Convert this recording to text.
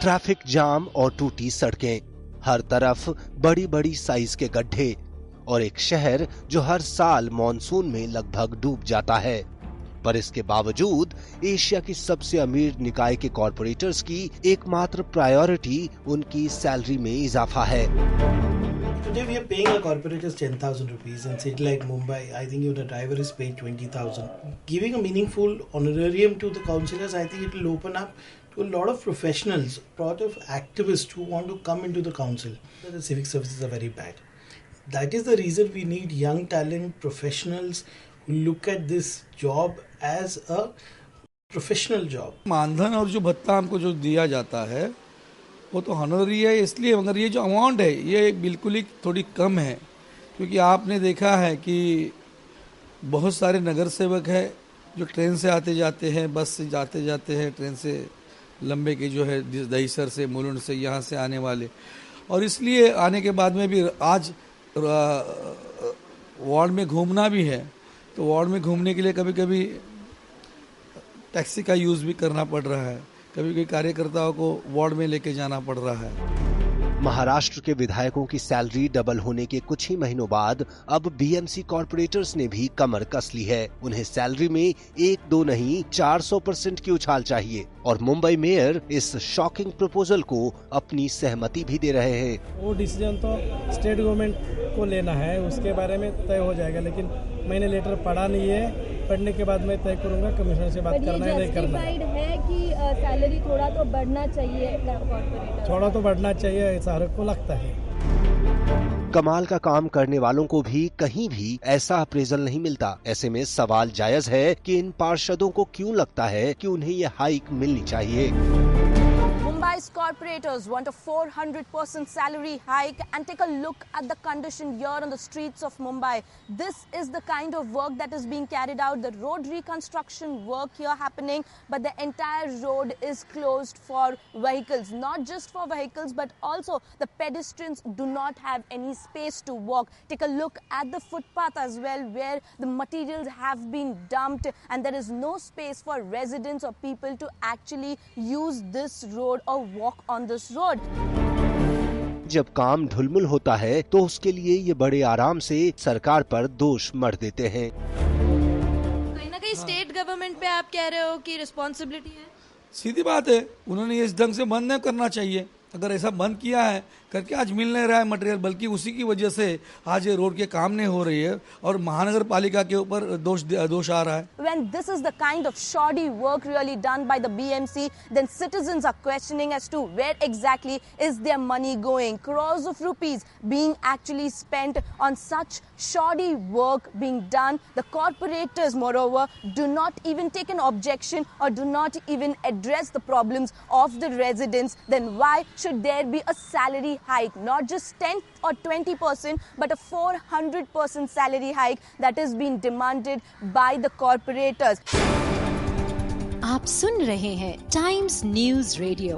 Traffic jam और टूटी सड़कें, हर तरफ बड़ी बड़ी साइज के गड्ढे और एक शहर जो हर साल मॉनसून में लगभग डूब जाता है। पर इसके बावजूद एशिया की सबसे अमीर निकाय के कॉर्पोरेटर्स की एकमात्र प्रायोरिटी उनकी सैलरी में इजाफा है। Today we are paying our corporators 10,000 rupees and city like Mumbai, I think the driver is paid 20,000. Giving a meaningful honorarium to the councillors, I think it will open up to a lot of professionals, a lot of activists who want to come into the council. The civic services are very bad. That is the reason we need young talent professionals who look at this job as a professional job. मानधन और जो भत्ता हमको जो दिया जाता है वो तो हॉनरी है इसलिए, मगर ये जो अमाउंट है ये बिल्कुल ही थोड़ी कम है, क्योंकि आपने देखा है कि बहुत सारे नगर सेवक हैं जो ट्रेन से आते जाते हैं, बस से जाते जाते हैं, ट्रेन से लंबे के जो है दहीसर से, मुलुंड से, यहाँ से आने वाले, और इसलिए आने के बाद में भी आज वार्ड में घूमना भी है तो वार्ड में घूमने के लिए कभी कभी टैक्सी का यूज़ भी करना पड़ रहा है, कभी कभी कार्यकर्ताओं को वार्ड में लेके जाना पड़ रहा है। महाराष्ट्र के विधायकों की सैलरी डबल होने के कुछ ही महीनों बाद अब बीएमसी कॉर्पोरेटर्स ने भी कमर कस ली है। उन्हें सैलरी में 1-2 नहीं 400% की उछाल चाहिए और मुंबई मेयर इस शॉकिंग प्रपोजल को अपनी सहमति भी दे रहे हैं। वो डिसीजन तो स्टेट गवर्नमेंट को लेना है, उसके बारे में तय हो जाएगा, लेकिन मैंने लेटर पढ़ा नहीं है, पढ़ने के बाद मैं तय करूंगा कमिश्नर से बात करना है नहीं करना है कि सैलरी थोड़ा तो बढ़ना चाहिए, थोड़ा तो बढ़ना चाहिए, ऐसा हर को लगता है। कमाल का काम करने वालों को भी कहीं भी ऐसा अप्रेजल नहीं मिलता। ऐसे में सवाल जायज है कि इन पार्षदों को क्यों लगता है कि उन्हें यह हाइक मिलनी चाहिए। Mumbai's corporators want a 400% salary hike, and take a look at the condition here on the streets of Mumbai. This is the kind of work that is being carried out, the road reconstruction work here happening, but the entire road is closed for vehicles. Not just for vehicles, but also the pedestrians do not have any space to walk. Take a look at the footpath as well, where the materials have been dumped and there is no space for residents or people to actually use this road or walk on this road. जब काम ढुलमुल होता है तो उसके लिए ये बड़े आराम से सरकार पर दोष मढ़ देते हैं। कहीं ना कहीं स्टेट गवर्नमेंट पे आप कह रहे हो कि रिस्पॉन्सिबिलिटी है। सीधी बात है, उन्होंने इस ढंग से बंद नहीं करना चाहिए। अगर ऐसा बंद किया है करके आज मिल नहीं रहा है मटेरियल, बल्कि उसी की वजह से आज ये रोड के काम नहीं हो रही है और महानगर पालिका के ऊपर दोष आ रहा है। When this is the kind of shoddy work really done by the BMC, then citizens are questioning as to where exactly is their money going. Crores of rupees being actually spent on such shoddy work being done. The corporators, moreover, do not even take an objection or do not even address the problems of the residents. Then why should there be a salary hike, not just 10 or 20%, but a 400% salary hike that is being demanded by the corporators? आप सुन रहे हैं times news radio.